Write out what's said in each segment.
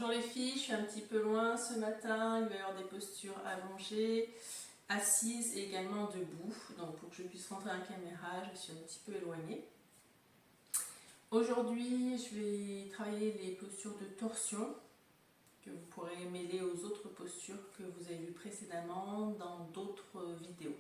Bonjour les filles, je suis un petit peu loin ce matin, il va y avoir des postures allongées, assises et également debout. Donc pour que je puisse rentrer en caméra, je suis un petit peu éloignée. Aujourd'hui, je vais travailler les postures de torsion que vous pourrez mêler aux autres postures que vous avez vues précédemment dans d'autres vidéos.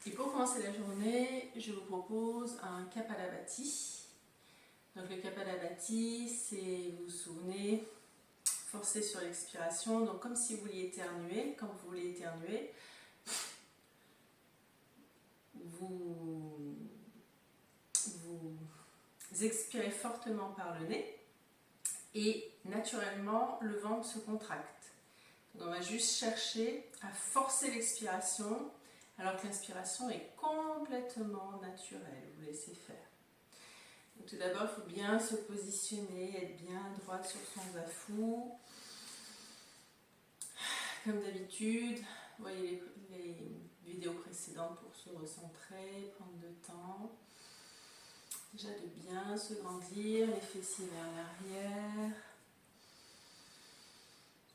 Et pour commencer la journée, je vous propose un Kapalabhati. Donc le Kapalabhati, c'est, vous vous souvenez, forcer sur l'expiration, donc comme si vous vouliez éternuer, quand vous voulez éternuer, vous expirez fortement par le nez et naturellement le ventre se contracte. Donc on va juste chercher à forcer l'expiration alors que l'inspiration est complètement naturelle, vous laissez faire. Donc, tout d'abord, il faut bien se positionner, être bien droite sur son bas-fou. Comme d'habitude, vous voyez les vidéos précédentes pour se recentrer, prendre le temps. Déjà de bien se grandir, les fessiers vers l'arrière.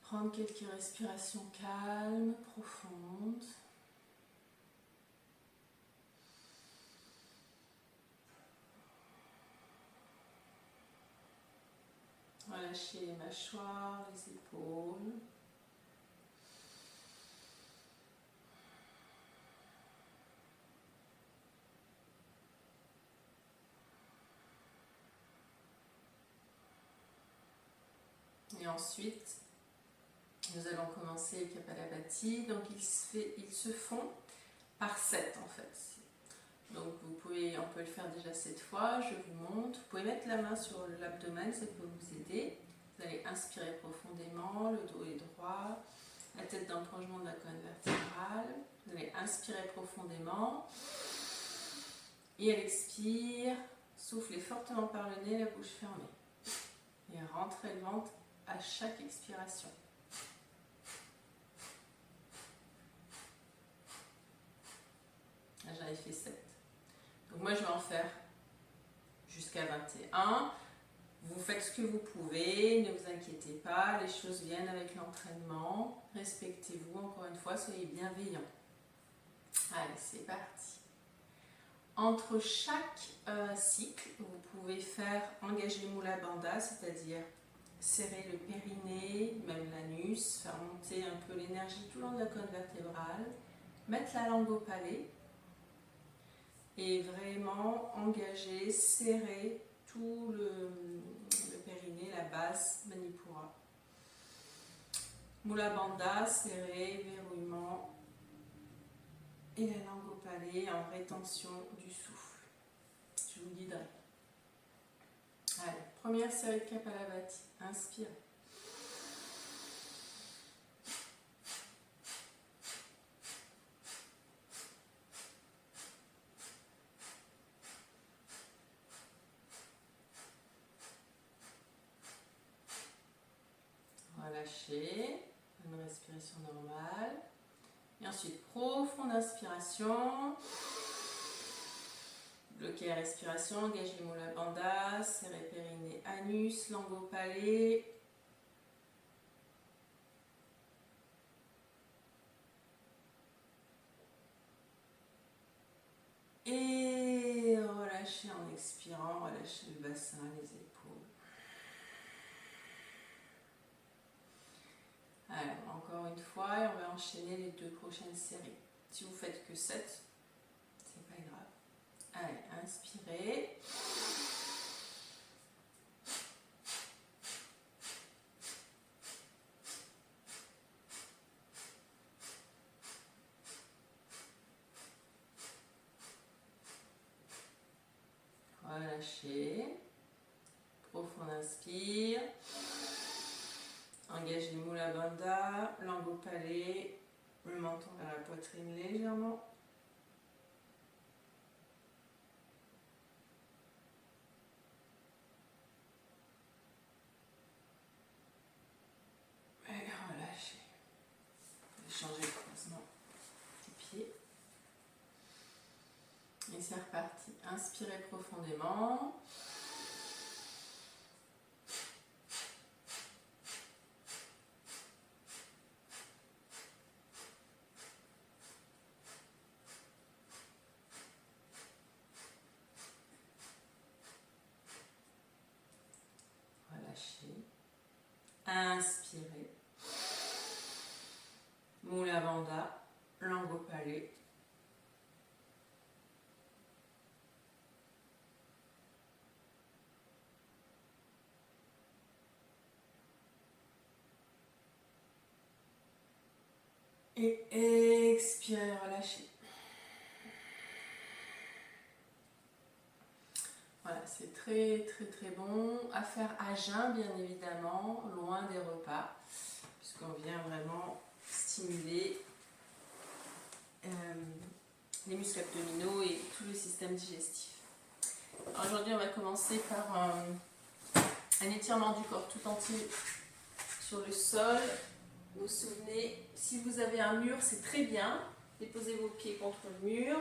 Prendre quelques respirations calmes, profondes. Relâchez les mâchoires, les épaules. Et ensuite, nous allons commencer le Kapalabhati. Donc ils se font par 7 en fait. Donc on peut le faire déjà 7 fois, je vous montre. Vous pouvez mettre la main sur l'abdomen, ça peut vous aider. Vous allez inspirer profondément, le dos est droit, la tête dans le prolongement de la colonne vertébrale. Vous allez inspirer profondément. Et à l'expire, soufflez fortement par le nez, la bouche fermée. Et rentrez le ventre à chaque expiration. Là, j'en ai fait 7. Donc moi, je vais en faire jusqu'à 21. Vous faites ce que vous pouvez, ne vous inquiétez pas, les choses viennent avec l'entraînement. Respectez-vous, encore une fois, soyez bienveillants. Allez, c'est parti. Entre chaque cycle, vous pouvez faire engager Mula Bandha, c'est-à-dire serrer le périnée, même l'anus, faire monter un peu l'énergie tout le long de la colonne vertébrale, mettre la langue au palais et vraiment engager, serrer tout le périnée, la base Manipura. Mula Bandha, serré, verrouillement et la langue au palais en rétention du souffle. Je vous guiderai. Allez, première série de Kapalabhati. Inspirez. Relâchez, une respiration normale. Et ensuite, profonde inspiration. Bloquez la respiration, engagez Mula Bandha, serrez périnée, anus, langue au palais. Et relâchez en expirant, relâchez le bassin, les épaules. Alors, encore une fois, et on va enchaîner les 2 prochaines séries. Si vous faites que 7, c'est pas grave. Allez, inspirez. Relâchez. Profond inspire. Engagez Mula Bandha, langue au palais, le menton vers la poitrine légèrement. Et relâchez. Changez le croisement des pieds. Et c'est reparti. Inspirez profondément. Inspirez. Mula Bandha, langue au palais. Et expirez, relâchez. Voilà, c'est très bon à faire à jeun, bien évidemment, loin des repas, puisqu'on vient vraiment stimuler les muscles abdominaux et tout le système digestif. Aujourd'hui, on va commencer par un étirement du corps tout entier sur le sol. Vous vous souvenez, si vous avez un mur, c'est très bien. Déposez vos pieds contre le mur.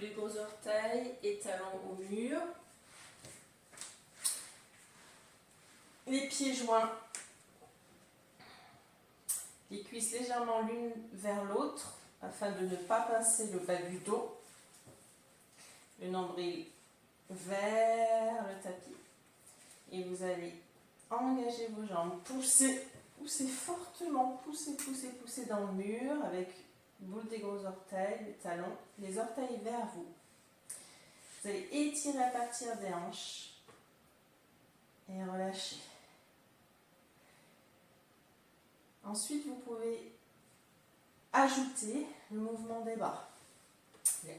Les gros orteils et talons au mur. Les pieds joints. Les cuisses légèrement l'une vers l'autre afin de ne pas pincer le bas du dos. Le nombril vers le tapis. Et vous allez engager vos jambes. Poussez fortement. Poussez dans le mur avec boule des gros orteils, les talons, les orteils vers vous. Vous allez étirer à partir des hanches et relâcher. Ensuite, vous pouvez ajouter le mouvement des bras.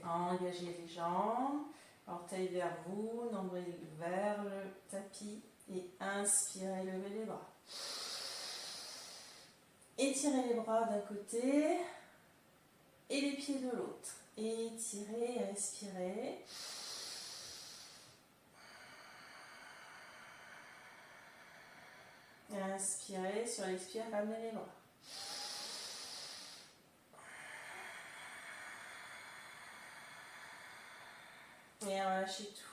Engagez les jambes, orteils vers vous, nombril vers le tapis et inspirez, levez les bras. Étirez les bras d'un côté et les pieds de l'autre. Étirez, respirez. Inspirez, sur l'expire, ramenez les bras. Et relâchez tout.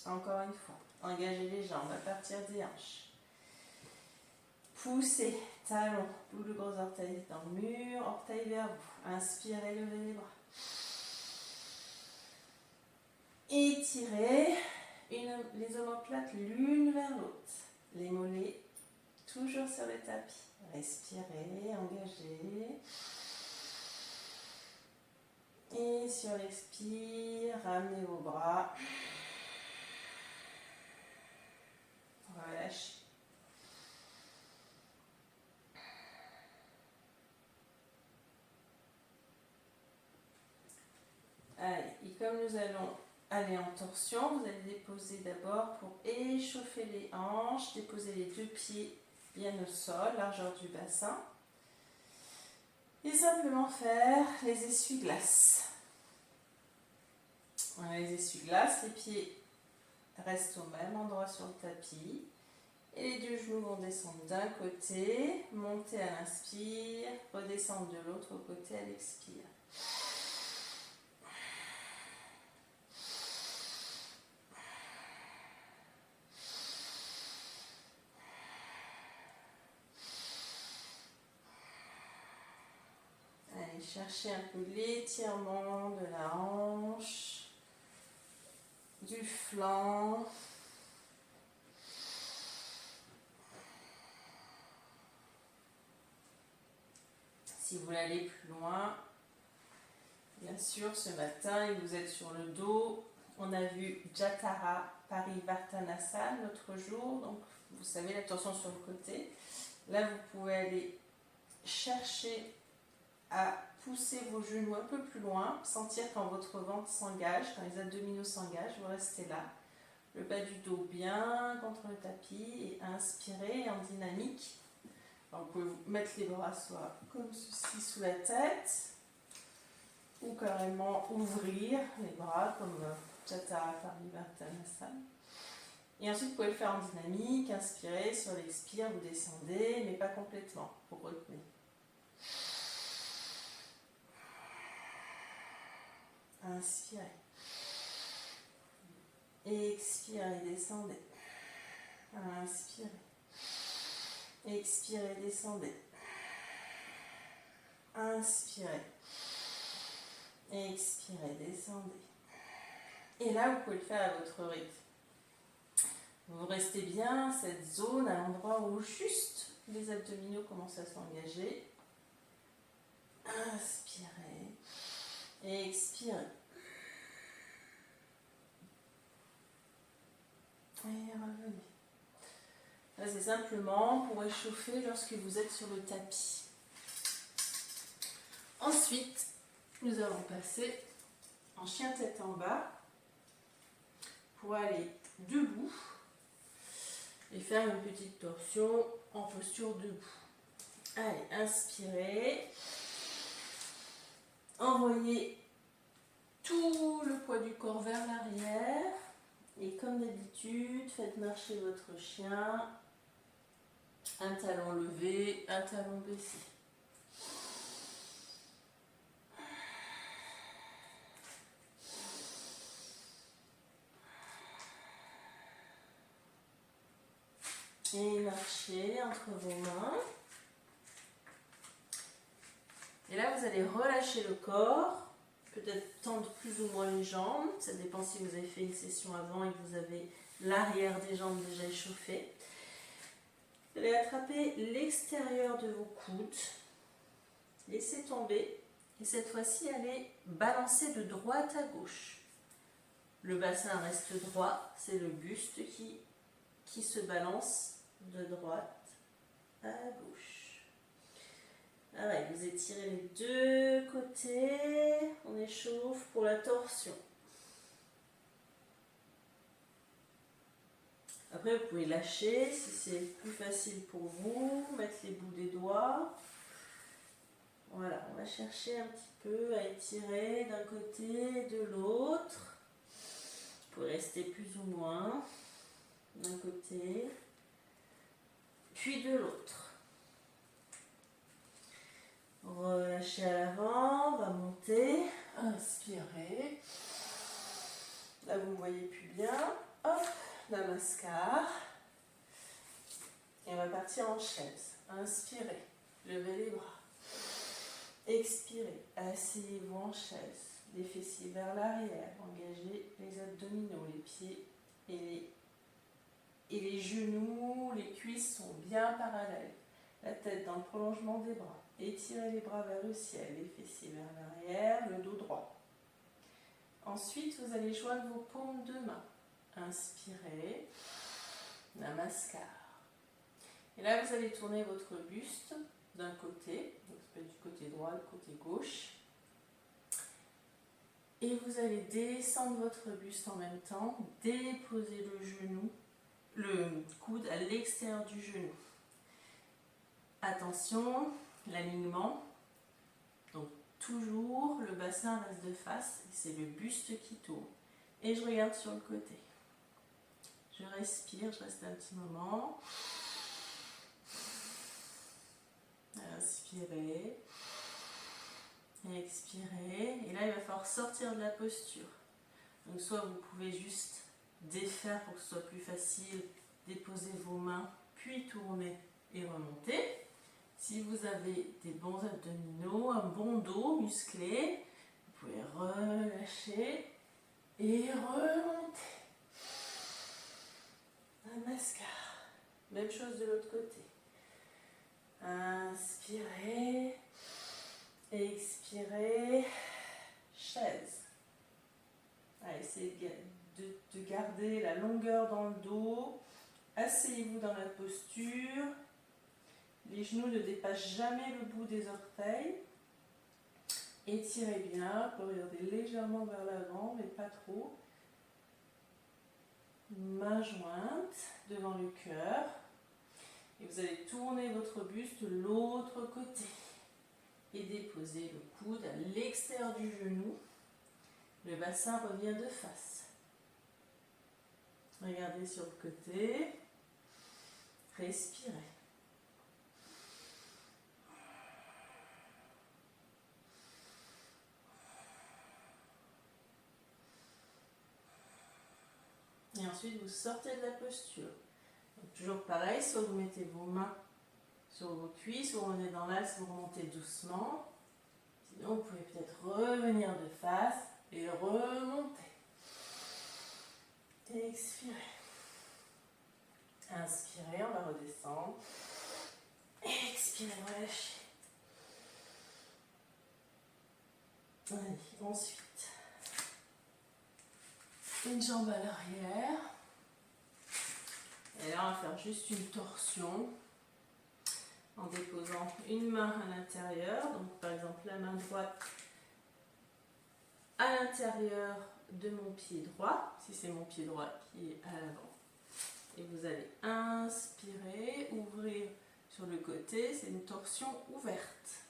Encore une fois, engagez les jambes à partir des hanches. Poussez, talons, boule de gros orteils dans le mur, orteils vers vous. Inspirez, levez les bras. Étirez les omoplates l'une vers l'autre. Les mollets toujours sur le tapis. Respirez, engagez. Et sur l'expire, ramenez vos bras. Relâchez. Allez, et comme nous allons aller en torsion, vous allez déposer d'abord pour échauffer les hanches, déposer les deux pieds bien au sol, largeur du bassin. Et simplement faire les essuie-glaces. Voilà, les essuie-glaces, les pieds restent au même endroit sur le tapis. Et les deux genoux vont descendre d'un côté, monter à l'inspire, redescendre de l'autre côté à l'expire. Allez, cherchez un peu l'étirement de la hanche, du flanc. Si vous voulez aller plus loin, bien sûr, ce matin, et vous êtes sur le dos, on a vu Jatara Parivartanasana l'autre jour, donc vous savez, la torsion sur le côté. Là, vous pouvez aller chercher à pousser vos genoux un peu plus loin, sentir quand votre ventre s'engage, quand les abdominaux s'engagent, vous restez là. Le bas du dos bien contre le tapis et inspirez en dynamique. Alors, vous pouvez mettre les bras soit comme ceci sous la tête ou carrément ouvrir les bras comme Jatara Parivartanasana. Et ensuite, vous pouvez le faire en dynamique, inspirez, sur l'expire, vous descendez, mais pas complètement, vous retenez. Inspirez. Expirez, descendez. Inspirez. Expirez, descendez. Inspirez. Expirez, descendez. Et là, vous pouvez le faire à votre rythme. Vous restez bien cette zone à l'endroit où juste les abdominaux commencent à s'engager. Inspirez et expirez. Et revenez. Là, c'est simplement pour échauffer lorsque vous êtes sur le tapis. Ensuite, nous allons passer en chien tête en bas pour aller debout et faire une petite torsion en posture debout. Allez, inspirez. Envoyez tout le poids du corps vers l'arrière. Et comme d'habitude, faites marcher votre chien. Un talon levé, un talon baissé. Et marchez entre vos mains. Et là, vous allez relâcher le corps. Peut-être tendre plus ou moins les jambes. Ça dépend si vous avez fait une session avant et que vous avez l'arrière des jambes déjà échauffé. Vous allez attraper l'extérieur de vos coudes. Laissez tomber. Et cette fois-ci, allez balancer de droite à gauche. Le bassin reste droit. C'est le buste qui se balance de droite à gauche. Pareil, vous étirez les deux côtés, on échauffe pour la torsion. Après, vous pouvez lâcher si c'est plus facile pour vous, mettre les bouts des doigts. Voilà, on va chercher un petit peu à étirer d'un côté, de l'autre. Vous pouvez rester plus ou moins d'un côté, puis de l'autre. Relâchez à l'avant, on va monter, inspirez. Là, vous ne me voyez plus bien. Hop, namaskar. Et on va partir en chaise. Inspirez, levez les bras. Expirez, asseyez-vous en chaise. Les fessiers vers l'arrière, engagez les abdominaux, les pieds et les genoux, les cuisses sont bien parallèles. La tête dans le prolongement des bras. Étirez les bras vers le ciel, les fessiers vers l'arrière, le dos droit. Ensuite, vous allez joindre vos paumes de main. Inspirez, namaskar. Et là, vous allez tourner votre buste d'un côté, donc ça peut être du côté droit, du côté gauche. Et vous allez descendre votre buste en même temps, déposer le coude à l'extérieur du genou. Attention, l'alignement, donc toujours le bassin reste de face et c'est le buste qui tourne. Et je regarde sur le côté. Je respire, je reste un petit moment. Inspirez, expirez. Et là, il va falloir sortir de la posture. Donc soit vous pouvez juste défaire pour que ce soit plus facile, déposer vos mains, puis tourner et remonter. Si vous avez des bons abdominaux, un bon dos musclé, vous pouvez relâcher et remonter. Namaskar. Même chose de l'autre côté. Inspirez, expirez, chaise. Allez, essayez de garder la longueur dans le dos. Asseyez-vous dans la posture. Les genoux ne dépassent jamais le bout des orteils. Étirez bien, regardez légèrement vers l'avant, mais pas trop. Main jointe devant le cœur. Et vous allez tourner votre buste de l'autre côté. Et déposer le coude à l'extérieur du genou. Le bassin revient de face. Regardez sur le côté. Respirez. Et ensuite, vous sortez de la posture. Donc, toujours pareil, soit vous mettez vos mains sur vos cuisses, soit vous revenez dans l'axe, vous remontez doucement. Sinon, vous pouvez peut-être revenir de face et remonter. Et expirez. Inspirez, on va redescendre. Expirez, relâchez. Allez, ensuite, une jambe à l'arrière. Et là, on va faire juste une torsion en déposant une main à l'intérieur. Donc, par exemple, la main droite à l'intérieur de mon pied droit, si c'est mon pied droit qui est à l'avant. Et vous allez inspirer, ouvrir sur le côté, c'est une torsion ouverte.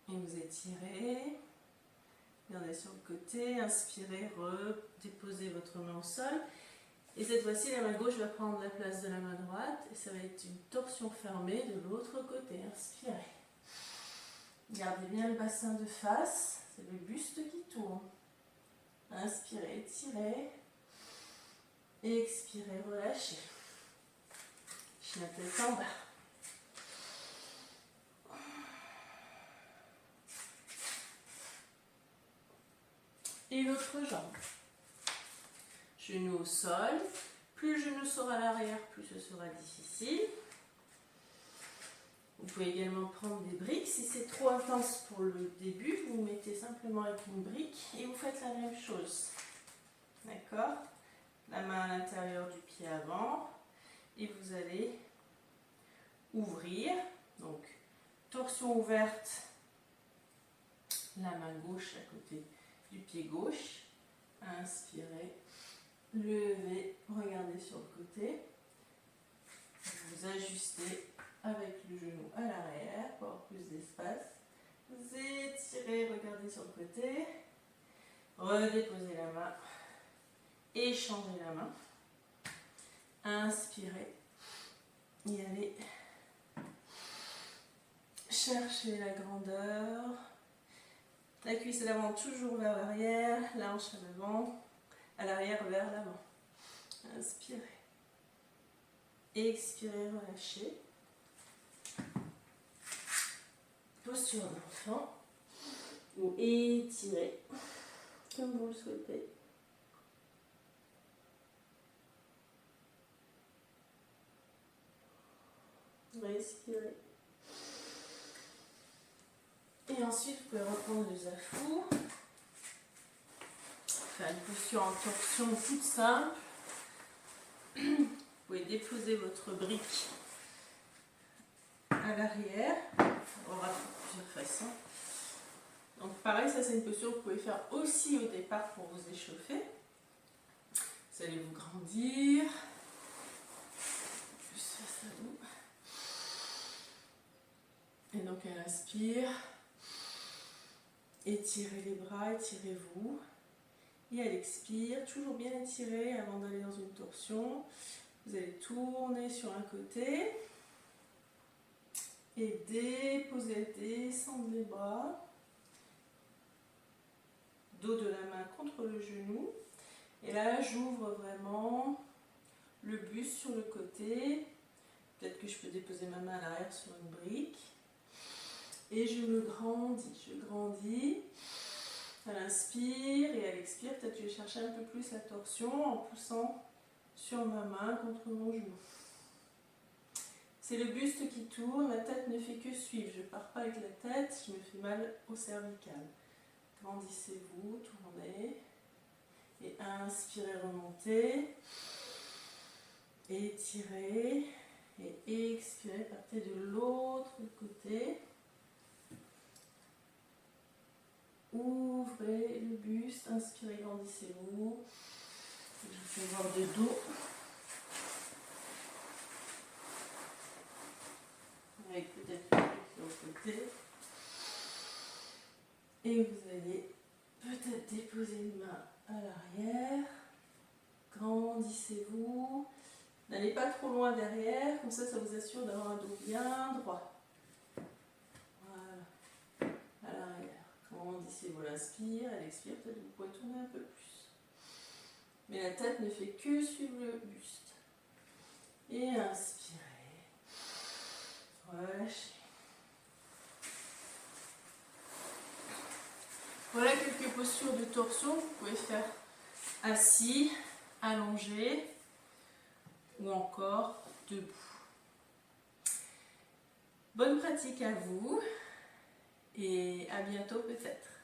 Et vous étirez, regardez sur le côté, inspirez, redéposez votre main au sol. Et cette fois-ci, la main gauche va prendre la place de la main droite et ça va être une torsion fermée de l'autre côté. Inspirez. Gardez bien le bassin de face, c'est le buste qui tourne. Inspirez, étirez. Expirez, relâchez. Chien tête en bas. Et l'autre jambe. Genou au sol. Plus le genou sera à l'arrière, plus ce sera difficile. Vous pouvez également prendre des briques. Si c'est trop intense pour le début, vous mettez simplement avec une brique et vous faites la même chose. D'accord? La main à l'intérieur du pied avant. Et vous allez ouvrir. Donc, torsion ouverte. La main gauche à côté du pied gauche. Inspirez. Levez, regardez sur le côté. Vous ajustez avec le genou à l'arrière pour avoir plus d'espace. Vous étirez, regardez sur le côté. Redéposez la main. Échangez la main. Inspirez. Et allez chercher la grandeur. La cuisse à l'avant toujours vers l'arrière. La hanche à l'avant. À l'arrière vers l'avant. Inspirez. Expirez, relâchez. Posture d'enfant. Ou étirez, comme vous le souhaitez. Respirez. Et ensuite, vous pouvez reprendre le zafou. Faire une posture en torsion toute simple. Vous pouvez déposer votre brique à l'arrière. On aura plusieurs façons. Donc pareil, ça c'est une posture que vous pouvez faire aussi au départ pour vous échauffer. Vous allez vous grandir. Plus face à vous. Et donc elle inspire. Étirez les bras, étirez-vous. Et elle expire, toujours bien étiré avant d'aller dans une torsion. Vous allez tourner sur un côté. Et déposer, descendre les bras. Dos de la main contre le genou. Et là, j'ouvre vraiment le buste sur le côté. Peut-être que je peux déposer ma main à l'arrière sur une brique. Et je me grandis. Je grandis. Elle inspire et elle expire. Peut-être que je vais chercher un peu plus la torsion en poussant sur ma main contre mon genou. C'est le buste qui tourne, la tête ne fait que suivre. Je ne pars pas avec la tête, je me fais mal au cervical. Grandissez-vous, tournez. Et inspirez, remontez. Étirez. Et expirez, partez de l'autre côté. Ouvrez le buste, inspirez, grandissez-vous. Je vous fais voir de dos. Avec peut-être sur le côté. Et vous allez peut-être déposer une main à l'arrière. Grandissez-vous. N'allez pas trop loin derrière, comme ça vous assure d'avoir un dos bien droit. Voilà. À l'arrière. Grandissez-vous, l'inspire, elle expire, peut-être vous pouvez tourner un peu plus. Mais la tête ne fait que suivre le buste. Et inspirez. Relâchez. Voilà quelques postures de torsion que vous pouvez faire assis, allongé ou encore debout. Bonne pratique à vous et à bientôt peut-être.